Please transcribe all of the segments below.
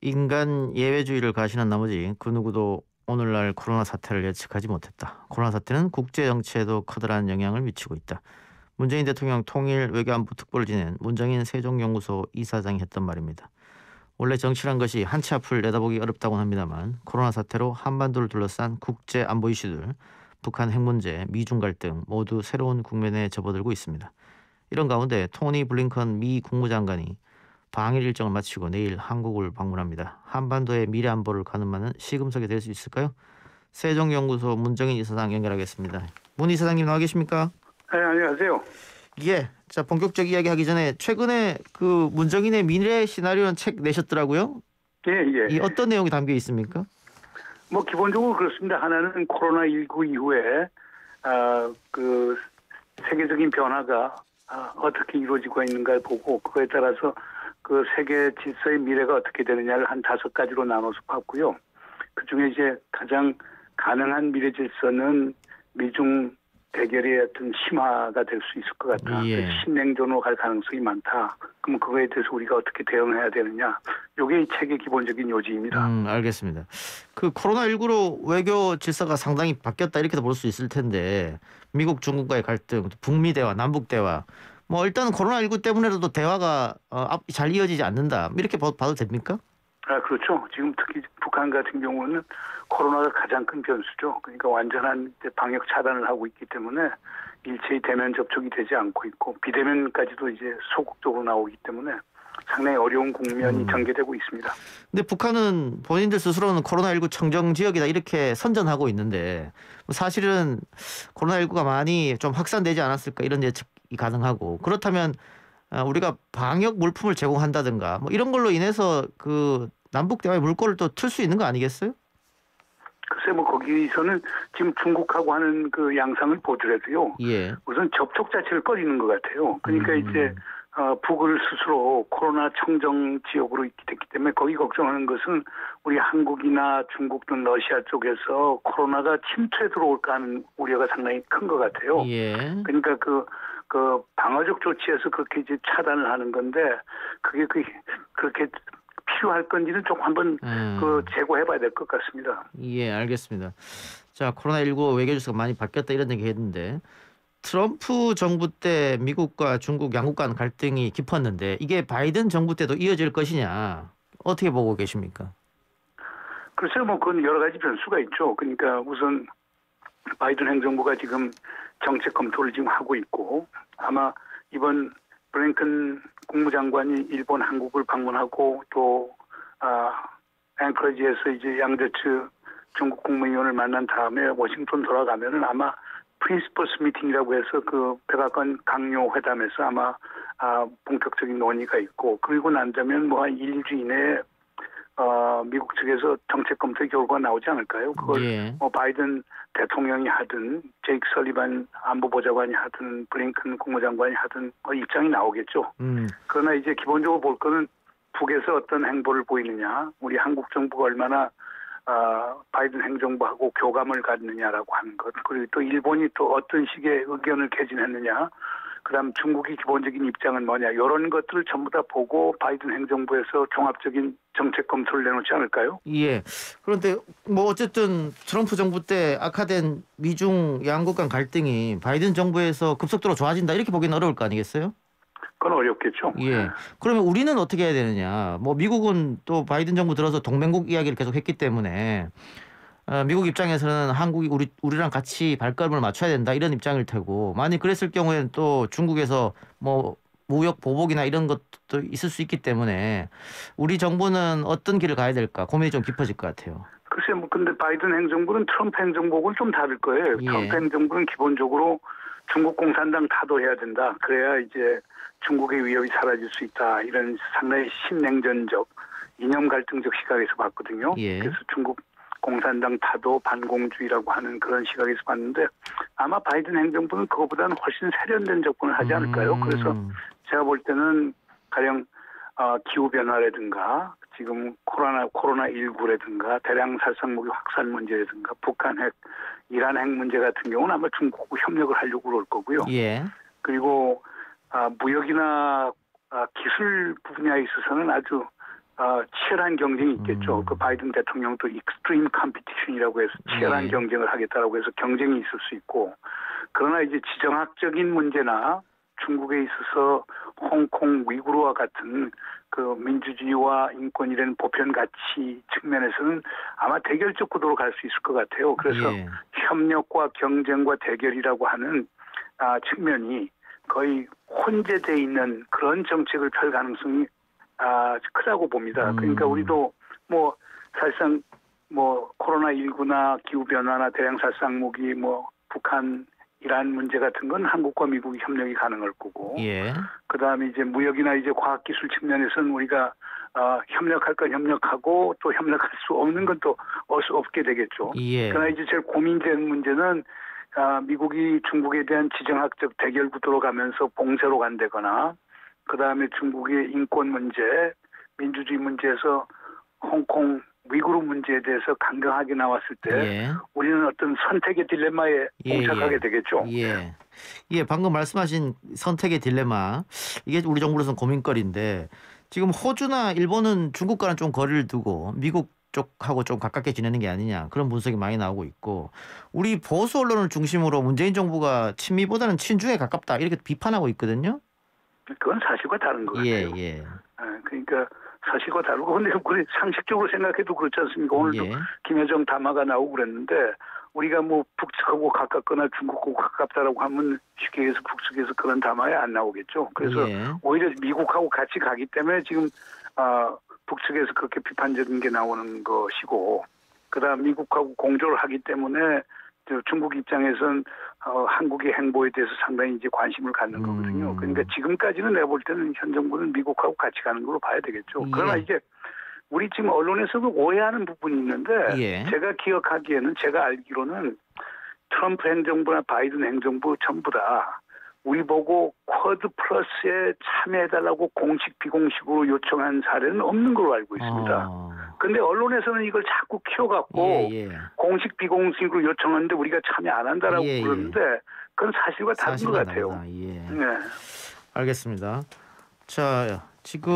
인간 예외주의를 가시는 나머지 그 누구도 오늘날 코로나 사태를 예측하지 못했다. 코로나 사태는 국제 정치에도 커다란 영향을 미치고 있다. 문재인 대통령 통일 외교안보 특보를 지낸 문정인 세종연구소 이사장이 했던 말입니다. 원래 정치란 것이 한치 앞을 내다보기 어렵다고는 합니다만 코로나 사태로 한반도를 둘러싼 국제 안보 이슈들, 북한 핵 문제, 미중 갈등 모두 새로운 국면에 접어들고 있습니다. 이런 가운데 토니 블링컨 미 국무장관이 방일 일정을 마치고 내일 한국을 방문합니다. 한반도의 미래 안보를 가늠하는 시금석이 될 수 있을까요? 세종연구소 문정인 이사장 연결하겠습니다. 문 이사장님 나와 계십니까? 네, 안녕하세요. 예. 자, 본격적 이야기 하기 전에 최근에 그 문정인의 미래 시나리오는 책 내셨더라고요. 예, 예. 이 어떤 내용이 담겨 있습니까? 뭐 기본적으로 그렇습니다. 하나는 코로나19 이후에 그 세계적인 변화가 어떻게 이루어지고 있는가를 보고 그거에 따라서 그 세계 질서의 미래가 어떻게 되느냐를 한 5가지로 나눠서 봤고요. 그중에 이제 가장 가능한 미래 질서는 미중 대결의 어떤 심화가 될 수 있을 것 같다. 예. 신냉전으로 갈 가능성이 많다. 그럼 그거에 대해서 우리가 어떻게 대응해야 되느냐. 이게 이 책의 기본적인 요지입니다. 알겠습니다. 그 코로나19로 외교 질서가 상당히 바뀌었다 이렇게도 볼 수 있을 텐데 미국 중국과의 갈등, 북미 대화, 남북 대화 뭐 일단 코로나19 때문에라도 대화가 잘 이어지지 않는다 이렇게 봐도 됩니까? 그렇죠. 지금 특히 북한 같은 경우는 코로나가 가장 큰 변수죠. 그러니까 완전한 방역 차단을 하고 있기 때문에 일체의 대면 접촉이 되지 않고 있고 비대면까지도 이제 소극적으로 나오기 때문에 상당히 어려운 국면이 전개되고 있습니다. 근데 북한은 본인들 스스로는 코로나19 청정 지역이다 이렇게 선전하고 있는데 사실은 코로나19가 많이 좀 확산되지 않았을까 이런 예측이 가능하고 그렇다면 우리가 방역 물품을 제공한다든가 뭐 이런 걸로 인해서 그 남북 대화의 물꼬를 또 틀 수 있는 거 아니겠어요? 글쎄 뭐 거기서는 지금 중국하고 하는 그 양상을 보더라도요. 예. 우선 접촉 자체를 꺼리는 것 같아요. 그러니까 이제 북을 스스로 코로나 청정 지역으로 있게 됐기 때문에 거기 걱정하는 것은 우리 한국이나 중국 등 러시아 쪽에서 코로나가 침투해 들어올까 하는 우려가 상당히 큰 것 같아요. 예. 그러니까 그 방어적 조치에서 그렇게 이제 차단을 하는 건데 그게 그렇게 필요할 건지는 좀 한번 재고해봐야 될 것 같습니다. 예, 알겠습니다. 자, 코로나19 외교 질서가 많이 바뀌었다 이런 얘기 했는데 트럼프 정부 때 미국과 중국 양국 간 갈등이 깊었는데 이게 바이든 정부 때도 이어질 것이냐 어떻게 보고 계십니까? 글쎄요, 뭐 그건 여러 가지 변수가 있죠. 그러니까 우선 바이든 행정부가 지금 정책 검토를 지금 하고 있고 아마 이번 블링컨 국무장관이 일본 한국을 방문하고 또 앵커리지에서 이제 양대츠 중국 국무위원을 만난 다음에 워싱턴 돌아가면은 아마 프린시퍼스 미팅이라고 해서 그 백악관 강요 회담에서 아마 본격적인 논의가 있고 그리고 난다면 뭐 한 1, 2주 이내에 미국 측에서 정책 검토 결과가 나오지 않을까요? 그걸 예. 뭐 바이든 대통령이 하든 제이크 설리반 안보보좌관이 하든 블링컨 국무장관이 하든 입장이 나오겠죠. 그러나 이제 기본적으로 볼 거는 북에서 어떤 행보를 보이느냐, 우리 한국 정부가 얼마나 바이든 행정부하고 교감을 갖느냐라고 하는 것, 그리고 또 일본이 또 어떤 식의 의견을 개진했느냐, 그다음 중국이 기본적인 입장은 뭐냐, 이런 것들을 전부 다 보고 바이든 행정부에서 종합적인 정책 검토를 내놓지 않을까요? 예. 그런데 뭐 어쨌든 트럼프 정부 때 악화된 미중 양국 간 갈등이 바이든 정부에서 급속도로 좋아진다 이렇게 보기는 어려울 거 아니겠어요? 그건 어렵겠죠. 예. 그러면 우리는 어떻게 해야 되느냐? 뭐 미국은 또 바이든 정부 들어서 동맹국 이야기를 계속 했기 때문에 미국 입장에서는 한국이 우리랑 같이 발걸음을 맞춰야 된다 이런 입장일 테고 만약 그랬을 경우에는 또 중국에서 뭐 무역 보복이나 이런 것도 있을 수 있기 때문에 우리 정부는 어떤 길을 가야 될까 고민이 좀 깊어질 것 같아요. 글쎄 뭐 근데 바이든 행정부는 트럼프 행정부하고는 좀 다를 거예요. 예. 트럼프 행정부는 기본적으로 중국 공산당 타도해야 된다. 그래야 이제 중국의 위협이 사라질 수 있다. 이런 상당히 신냉전적 이념 갈등적 시각에서 봤거든요. 예. 그래서 중국 공산당 타도 반공주의라고 하는 그런 시각에서 봤는데 아마 바이든 행정부는 그거보다는 훨씬 세련된 접근을 하지 않을까요? 그래서 제가 볼 때는 가령 기후 변화라든가 지금 코로나19라든가 대량 살상 무기 확산 문제라든가 북한 핵, 이란 핵 문제 같은 경우는 아마 중국하고 협력을 하려고 그럴 거고요. 예. 그리고 무역이나 기술 분야에 있어서는 아주 치열한 경쟁이 있겠죠. 그 바이든 대통령도 익스트림 컴피티션이라고 해서 치열한 예. 경쟁을 하겠다라고 해서 경쟁이 있을 수 있고, 그러나 이제 지정학적인 문제나 중국에 있어서 홍콩 위구르와 같은 그 민주주의와 인권이라는 보편 가치 측면에서는 아마 대결적 구도로 갈 수 있을 것 같아요. 그래서 예. 협력과 경쟁과 대결이라고 하는 측면이 거의 혼재되어 있는 그런 정책을 펼 가능성이 크다고 봅니다. 그러니까 우리도 뭐 사실상 뭐 코로나19나 기후변화나 대량살상무기 뭐 북한 이란 문제 같은 건 한국과 미국이 협력이 가능할 거고, 예. 그다음에 이제 무역이나 이제 과학기술 측면에서는 우리가 협력할 건 협력하고 또 협력할 수 없는 건 또 할 수 없게 되겠죠. 예. 그러나 이제 제일 고민되는 문제는 미국이 중국에 대한 지정학적 대결 구도로 가면서 봉쇄로 간다거나, 그다음에 중국의 인권 문제, 민주주의 문제에서 홍콩 위구르 문제에 대해서 강경하게 나왔을 때 예. 우리는 어떤 선택의 딜레마에 봉착하게 되겠죠. 예. 예, 방금 말씀하신 선택의 딜레마, 이게 우리 정부로서는 고민거리인데, 지금 호주나 일본은 중국과는 좀 거리를 두고 미국 쪽하고 좀 가깝게 지내는 게 아니냐, 그런 분석이 많이 나오고 있고, 우리 보수 언론을 중심으로 문재인 정부가 친미보다는 친중에 가깝다, 이렇게 비판하고 있거든요. 그건 사실과 다른 것 같아요. 예. 그러니까 사실과 다르고, 근데 우리 상식적으로 생각해도 그렇지 않습니까? 오늘도 예. 김여정 담화가 나오고 그랬는데, 우리가 뭐 북측하고 가깝거나 중국하고 가깝다라고 하면 쉽게 해서 북측에서 그런 담화에 안 나오겠죠. 그래서 예. 오히려 미국하고 같이 가기 때문에 지금 북측에서 그렇게 비판적인 게 나오는 것이고, 그다음 미국하고 공조를 하기 때문에 중국 입장에선 한국의 행보에 대해서 상당히 이제 관심을 갖는 거거든요. 그러니까 지금까지는 내가 볼 때는 현 정부는 미국하고 같이 가는 걸로 봐야 되겠죠. 그러나 이제 우리 지금 언론에서도 오해하는 부분이 있는데, 제가 기억하기에는, 제가 알기로는 트럼프 행정부나 바이든 행정부 전부 다 우리 보고 쿼드 플러스에 참여해달라고 공식 비공식으로 요청한 사례는 없는 걸로 알고 있습니다. 근데 언론에서는 이걸 자꾸 키워갖고 공식 비공식으로 요청하는데 우리가 참여 안 한다라고 그러는데, 그건 사실과 다른 것 같아요. 예. 네. 알겠습니다. 자, 지금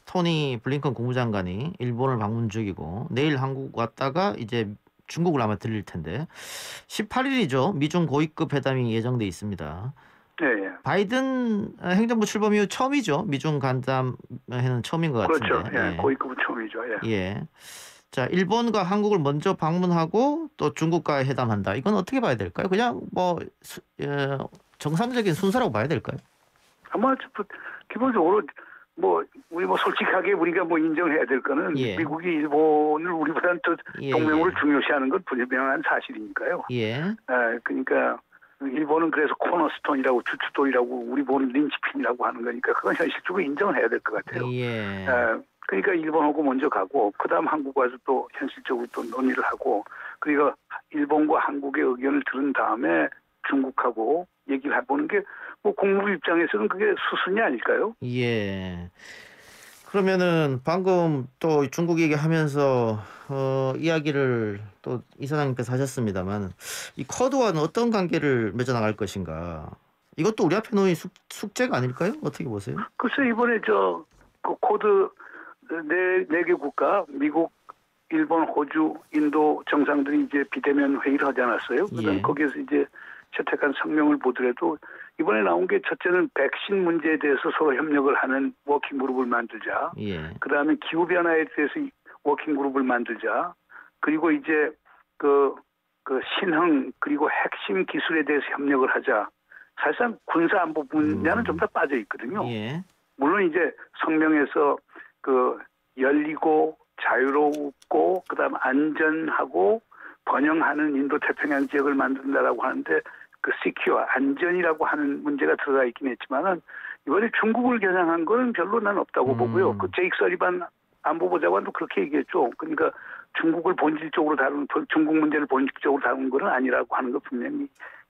토니 블링컨 국무장관이 일본을 방문 중이고, 내일 한국 왔다가 이제 중국을 아마 들릴 텐데, 18일이죠. 미중 고위급 회담이 예정돼 있습니다. 네. 바이든 행정부 출범 이후 처음이죠. 미중 간담회는 처음인 것 같은데. 그렇죠. 예. 고위급은 처음이죠. 예. 자, 일본과 한국을 먼저 방문하고 또 중국과 회담한다. 이건 어떻게 봐야 될까요? 그냥 뭐 정상적인 순서라고 봐야 될까요? 아마 기본적으로 우리 솔직하게 우리가 인정해야 될 거는, 미국이 일본을 우리보다는 더 동맹으로 중요시하는 건 분명한 사실이니까요. 그러니까 일본은 그래서 코너스톤이라고, 주춧돌이라고, 우리 보는 린치핀이라고 하는 거니까 그건 현실적으로 인정을 해야 될 것 같아요. 그러니까 일본하고 먼저 가고, 그다음 한국 와서 또 현실적으로 또 논의를 하고, 그리고 일본과 한국의 의견을 들은 다음에 중국하고 얘기를 해보는 게 국무부 입장에서는 그게 수순이 아닐까요? 그러면은 방금 또 중국 얘기하면서 이야기를 또 이사장님께서 하셨습니다만, 이 쿼드와는 어떤 관계를 맺어나갈 것인가? 이것도 우리 앞에 놓인 숙제가 아닐까요? 어떻게 보세요? 글쎄, 이번에 그 쿼드 네 개 국가, 미국, 일본, 호주, 인도 정상들이 이제 비대면 회의를 하지 않았어요? 그다음 거기에서 이제 채택한 성명을 보더라도 이번에 나온 게, 첫째는 백신 문제에 대해서 서로 협력을 하는 워킹 그룹을 만들자. 그다음에 기후 변화에 대해서 워킹 그룹을 만들자. 그리고 이제 그 신흥 그리고 핵심 기술에 대해서 협력을 하자. 사실상 군사 안보 분야는 좀 더 빠져 있거든요. 물론 이제 성명에서 열리고 자유롭고 그다음 안전하고 번영하는 인도 태평양 지역을 만든다라고 하는데, 시큐어, 안전이라고 하는 문제가 들어가 있긴 했지만은, 이번에 중국을 겨냥한 거는 별로 난 없다고 보고요. 제이크 서리반 안보보좌관도 그렇게 얘기했죠. 그러니까 중국 문제를 본질적으로 다룬 건 아니라고 하는 거 분명히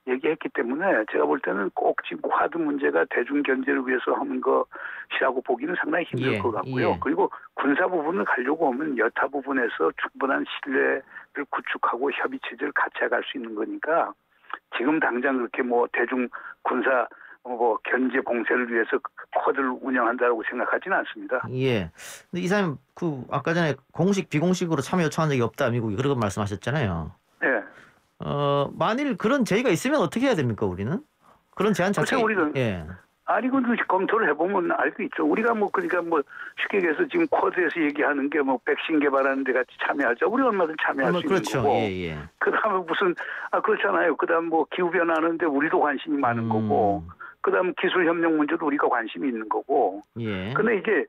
얘기했기 때문에, 제가 볼 때는 꼭 지금 쿼드 문제가 대중 견제를 위해서 하는 것이라고 보기는 상당히 힘들 것 같고요. 그리고 군사 부분을 가려고 하면 여타 부분에서 충분한 신뢰를 구축하고 협의 체제를 같이 갈 수 있는 거니까, 지금 당장 그렇게 대중 군사 뭐 견제 공세를 위해서 쿼드를 운영한다고 생각하지는 않습니다. 예. 근데 이사님 그 아까 전에 공식 비공식으로 참여 요청한 적이 없다 미국이 그런 말씀하셨잖아요. 예. 만일 그런 제의가 있으면 어떻게 해야 됩니까 우리는? 그런 제안 그래서 자체가 우리는 예. 아니 그 검토를 해보면 알 수 있죠. 우리가 뭐 그러니까 뭐 쉽게 얘기해서 지금 쿼드에서 얘기하는 게 뭐 백신 개발하는 데 같이 참여하자. 우리 얼마든 참여할 수 있는 그렇죠. 거고. 예, 예. 그다음에 무슨 그렇잖아요. 그다음 뭐 기후 변화하는데 우리도 관심이 많은 거고. 그다음 기술 협력 문제도 우리가 관심이 있는 거고. 예. 근데 이게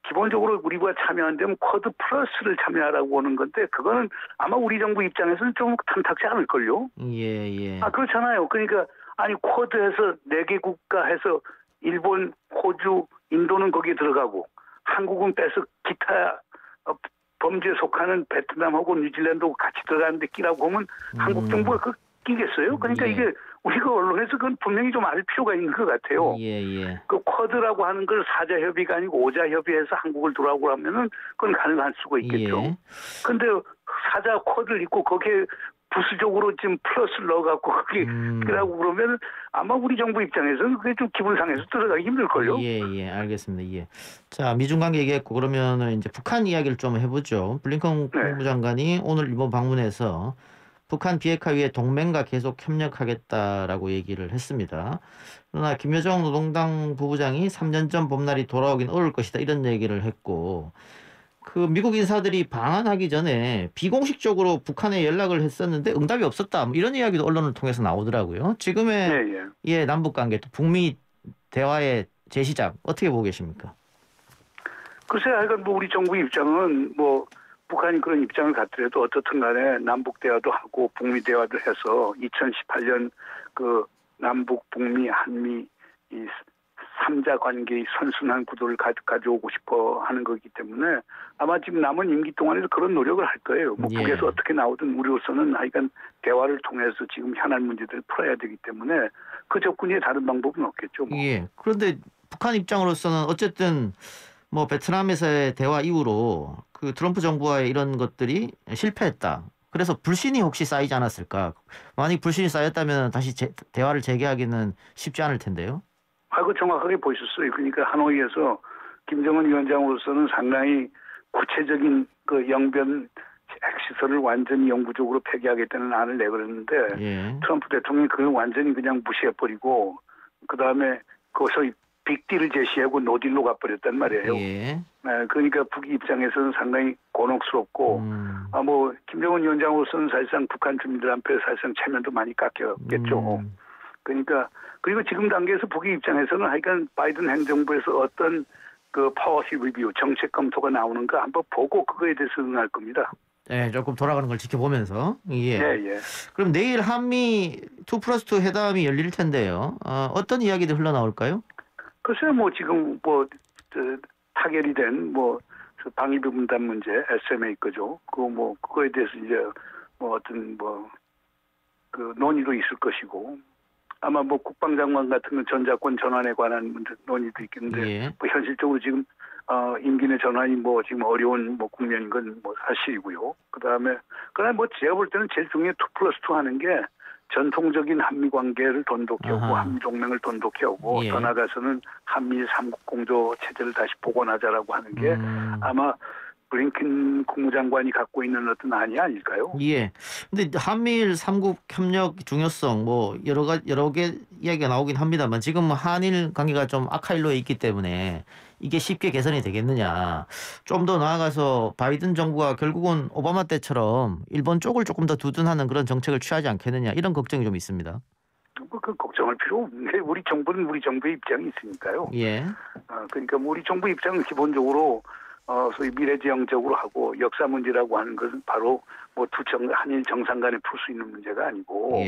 기본적으로 우리가 참여한다면 쿼드 플러스를 참여하라고 하는 건데 그거는 아마 우리 정부 입장에서는 좀 탐탁지 않을걸요. 예, 예. 그렇잖아요. 그러니까 아니 쿼드에서 4개 국가 해서 일본, 호주, 인도는 거기에 들어가고 한국은 빼서 기타 범죄에 속하는 베트남하고 뉴질랜드하고 같이 들어가는데 끼라고 하면 한국 정부가 그 끼겠어요? 그러니까 예. 이게 우리가 언론에서 그건 분명히 좀 알 필요가 있는 것 같아요. 예, 예. 그 쿼드라고 하는 걸 사자 협의가 아니고 오자 협의해서 한국을 들어오고 하면은 그건 가능할 수가 있겠죠. 예. 근데 사자 쿼드를 있고 거기에 부수적으로 지금 플러스를 넣어갖고 그게 그라고 그러면 아마 우리 정부 입장에서는 그게 좀 기분 상해서 들어가기 힘들걸요. 예, 예, 알겠습니다. 예. 자, 미중 관계 얘기했고 그러면은 이제 북한 이야기를 좀 해보죠. 블링컨 국무장관이 오늘 일본 방문해서 북한 비핵화 위해 동맹과 계속 협력하겠다라고 얘기를 했습니다. 그러나 김여정 노동당 부부장이 3년 전 봄날이 돌아오긴 어려울 것이다 이런 얘기를 했고 그 미국 인사들이 방한하기 전에 비공식적으로 북한에 연락을 했었는데 응답이 없었다 뭐 이런 이야기도 언론을 통해서 나오더라고요. 지금의 예, 남북 관계 또 북미 대화의 재시작 어떻게 보고 계십니까? 글쎄, 하여간 뭐 우리 정부 입장은 뭐 북한이 그런 입장을 갖더라도 어떻든 간에 남북 대화도 하고 북미 대화도 해서 2018년 그 남북 북미 한미 이 3자 관계의 선순환 구도를 가져오고 싶어 하는 거기 때문에 아마 지금 남은 임기 동안에도 그런 노력을 할 거예요. 뭐 북에서 어떻게 나오든 우리로서는 하여간 대화를 통해서 지금 현안 문제들을 풀어야 되기 때문에 그 접근이 다른 방법은 없겠죠. 뭐. 예. 그런데 북한 입장으로서는 어쨌든 뭐 베트남에서의 대화 이후로 그 트럼프 정부와의 이런 것들이 실패했다. 그래서 불신이 혹시 쌓이지 않았을까? 만약 불신이 쌓였다면 다시 대화를 재개하기는 쉽지 않을 텐데요. 그 정확하게 보셨어요. 그러니까 하노이에서 김정은 위원장으로서는 상당히 구체적인 그 영변 핵시설을 완전히 영구적으로 폐기하겠다는 안을 내걸었는데 트럼프 대통령이 그걸 완전히 그냥 무시해버리고 그다음에 거기서 빅딜을 제시하고 노딜로 가버렸단 말이에요. 그러니까 북 입장에서는 상당히 곤혹스럽고 뭐 김정은 위원장으로서는 사실상 북한 주민들한테 사실상 체면도 많이 깎였겠죠. 그러니까 그리고 지금 단계에서 북의 입장에서는 하여간 바이든 행정부에서 어떤 그 파워시 리뷰 정책 검토가 나오는가 한번 보고 그거에 대해서 응할 겁니다. 네, 조금 돌아가는 걸 지켜보면서. 예. 예. 그럼 내일 한미 2+2 회담이 열릴 텐데요. 어떤 이야기들 흘러나올까요? 글쎄요, 뭐 지금 뭐 타결이 된 뭐 방위비 분담 문제 SMA 거죠. 그거에 대해서 이제 뭐 어떤 뭐 그 논의도 있을 것이고. 아마 뭐 국방장관 같은 건 전자권 전환에 관한 문제 논의도 있겠는데 뭐 현실적으로 지금 임기 내 전환이 뭐 지금 어려운 뭐 국면인 건 뭐 사실이고요. 그다음에 뭐 제가 볼 때는 제일 중요한 2+2 하는 게 전통적인 한미 관계를 돈독히 하고 한미 동맹을 돈독히 하고 더 나아가서는 한미 삼국 공조 체제를 다시 복원하자라고 하는 게 아마 블링컨 국무장관이 갖고 있는 어떤 안이 아닐까요? 예. 근데 한미일 삼국 협력 중요성 뭐 여러 개 이야기가 나오긴 합니다만 지금 한일 관계가 좀 악화일로에 있기 때문에 이게 쉽게 개선이 되겠느냐. 좀 더 나아가서 바이든 정부가 결국은 오바마 때처럼 일본 쪽을 조금 더 두둔하는 그런 정책을 취하지 않겠느냐 이런 걱정이 좀 있습니다. 그 걱정할 필요 없는데 우리 정부는 우리 정부의 입장이 있으니까요. 그러니까 우리 정부 입장은 기본적으로 소위 미래지향적으로 하고 역사 문제라고 하는 것은 바로 뭐 한일 정상 간에 풀 수 있는 문제가 아니고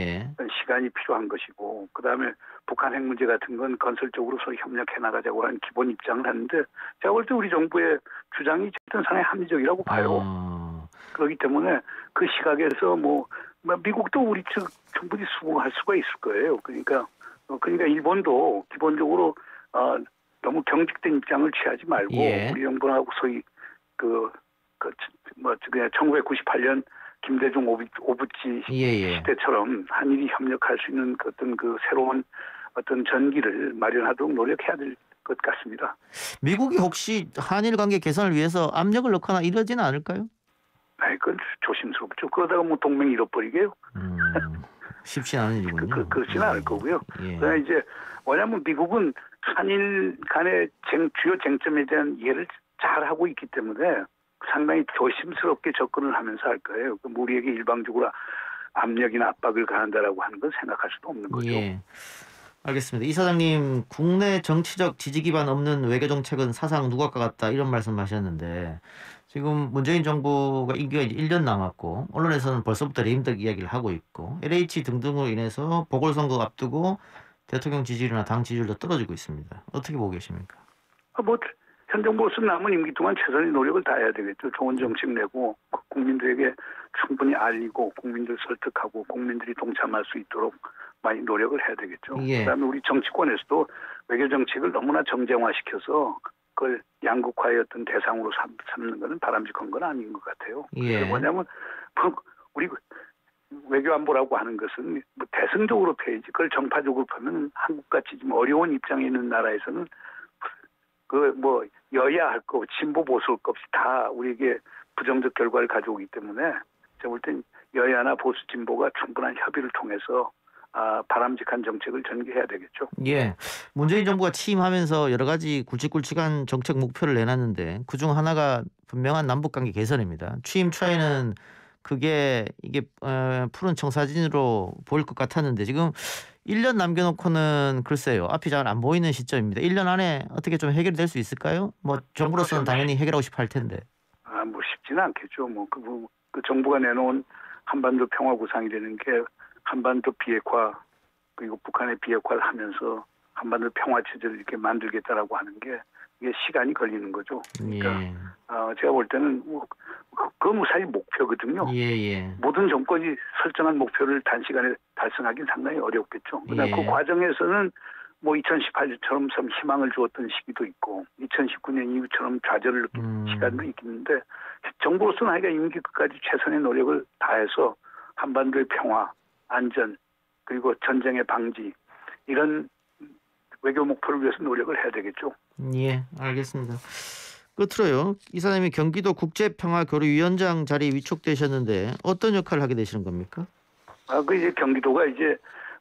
시간이 필요한 것이고 그다음에 북한 핵 문제 같은 건 건설적으로 소위 협력해 나가자고 하는 기본 입장을 하는데 제가 볼 때 우리 정부의 주장이 어떤 상당히 합리적이라고 봐요. 그렇기 때문에 그 시각에서 뭐 미국도 우리 측 충분히 수긍할 수가 있을 거예요. 그러니까 일본도 기본적으로 너무 경직된 입장을 취하지 말고 우리 정부하고 소위 1998년 김대중 오부치 시대처럼 한일이 협력할 수 있는 어떤 그 새로운 어떤 전기를 마련하도록 노력해야 될 것 같습니다. 미국이 혹시 한일 관계 개선을 위해서 압력을 넣거나 이러지는 않을까요? 그건 조심스럽죠. 그러다가 뭐 동맹 잃어버리게요. 쉽지 않은 일이군요. 그렇지는 않을 거고요. 예. 그러나 이제 뭐냐면 미국은 한일 간의 주요 쟁점에 대한 이해를 잘 하고 있기 때문에 상당히 조심스럽게 접근을 하면서 할 거예요. 우리에게 일방적으로 압력이나 압박을 가한다라고 하는 건 생각할 수도 없는 거죠. 예. 알겠습니다. 이사장님, 국내 정치적 지지 기반 없는 외교 정책은 사상 누각과 같다 이런 말씀하셨는데 지금 문재인 정부가 임기가 이제 1년 남았고 언론에서는 벌써부터 레임덕 이야기를 하고 있고 LH 등등으로 인해서 보궐선거 앞두고 대통령 지지율이나 당 지지율도 떨어지고 있습니다. 어떻게 보고 계십니까? 현 정부로서 남은 임기 동안 최선의 노력을 다해야 되겠죠. 좋은 정책 내고 국민들에게 충분히 알리고 국민들 설득하고 국민들이 동참할 수 있도록 많이 노력을 해야 되겠죠. 예. 그다음에 우리 정치권에서도 외교 정책을 너무나 정쟁화시켜서 그걸 양극화의 어떤 대상으로 삼는 것은 바람직한 건 아닌 것 같아요. 예. 뭐냐면 우리 외교안보라고 하는 것은 대승적으로 펴야지 그걸 정파적으로 펴면 한국같이 좀 어려운 입장에 있는 나라에서는 여야 할 거, 진보 보수 할 거 없이 다 우리에게 부정적 결과를 가져오기 때문에 제가 볼 땐 여야나 보수 진보가 충분한 협의를 통해서 바람직한 정책을 전개해야 되겠죠. 예. 문재인 정부가 취임하면서 여러 가지 굵직굵직한 정책 목표를 내놨는데 그중 하나가 분명한 남북관계 개선입니다. 취임 초에는 이게 푸른 청사진으로 보일 것 같았는데 지금 1년 남겨놓고는 글쎄요. 앞이 잘 안 보이는 시점입니다. 1년 안에 어떻게 좀 해결이 될 수 있을까요? 정부로서는 당연히 해결하고 싶어 할 텐데. 쉽지는 않겠죠. 그 정부가 내놓은 한반도 평화 구상이라는 게 한반도 비핵화 그리고 북한의 비핵화를 하면서 한반도 평화 체제를 이렇게 만들겠다라고 하는 게 이게 시간이 걸리는 거죠. 그러니까 예. 제가 볼 때는 그 무사히 목표거든요. 예. 모든 정권이 설정한 목표를 단시간에 달성하기는 상당히 어렵겠죠. 그러나 예. 그 과정에서는 2018년처럼 참 희망을 주었던 시기도 있고 2019년 이후처럼 좌절을 느낀 시간도 있겠는데 정부로서는 하여간 임기 끝까지 최선의 노력을 다해서 한반도의 평화, 안전 그리고 전쟁의 방지 이런 외교 목표를 위해서 노력을 해야 되겠죠. 예, 알겠습니다. 끝으로요. 이사장님이 경기도 국제평화교류위원장 자리에 위촉되셨는데 어떤 역할을 하게 되시는 겁니까? 이제 경기도가 이제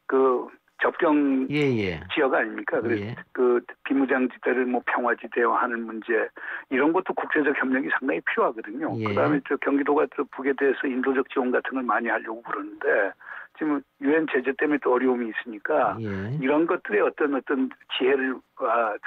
그 접경 지역 아닙니까? 그래서 그 비무장지대를 평화지대화하는 문제 이런 것도 국제적 협력이 상당히 필요하거든요. 그다음에 경기도가 북에 대해서 인도적 지원 같은 걸 많이 하려고 그러는데 지금 유엔 제재 때문에 또 어려움이 있으니까 이런 것들의 어떤 지혜를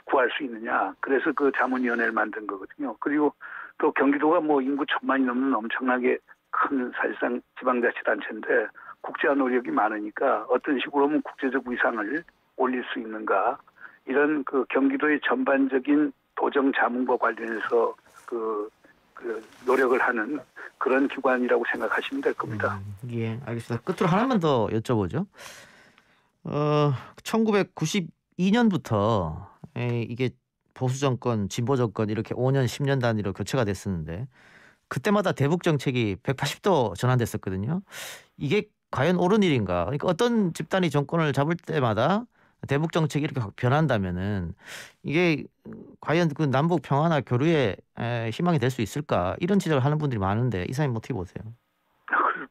구할 수 있느냐. 그래서 그 자문위원회를 만든 거거든요. 그리고 또 경기도가 인구 1,000만이 넘는 엄청나게 큰 사실상 지방자치단체인데 국제화 노력이 많으니까 어떤 식으로 하면 국제적 위상을 올릴 수 있는가 이런 그 경기도의 전반적인 도정 자문과 관련해서 그 노력을 하는 그런 기관이라고 생각하시면 될 겁니다. 예, 알겠습니다. 끝으로 하나만 더 여쭤보죠. 1992년부터 이게 보수 정권, 진보 정권 이렇게 5년, 10년 단위로 교체가 됐었는데 그때마다 대북 정책이 180도 전환됐었거든요. 이게 과연 옳은 일인가? 그러니까 어떤 집단이 정권을 잡을 때마다 대북 정책이 이렇게 확 변한다면은 이게 과연 그 남북 평화나 교류에 희망이 될 수 있을까? 이런 지적을 하는 분들이 많은데 이사님 어떻게 보세요?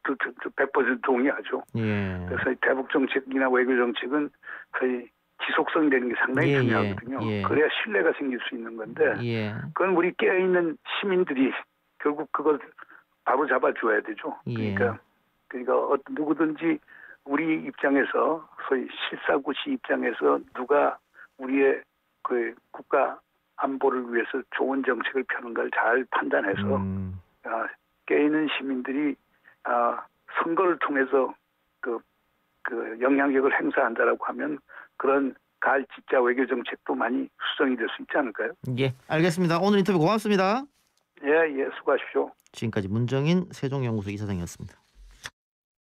100% 동의하죠. 예. 그래서 대북 정책이나 외교 정책은 거의 지속성이 되는 게 상당히 중요하거든요. 그래야 신뢰가 생길 수 있는 건데 그건 우리 깨어있는 시민들이 결국 그걸 바로 잡아줘야 되죠. 그러니까 누구든지 우리 입장에서 소위 실사구시 입장에서 누가 우리의 그 국가 안보를 위해서 좋은 정책을 펴는 걸 잘 판단해서 깨있는 시민들이 선거를 통해서 그 영향력을 행사한다라고 하면 그런 가을집자 외교 정책도 많이 수정이 될 수 있지 않을까요? 예, 알겠습니다. 오늘 인터뷰 고맙습니다. 예, 수고하십시오. 지금까지 문정인 세종연구소 이사장이었습니다.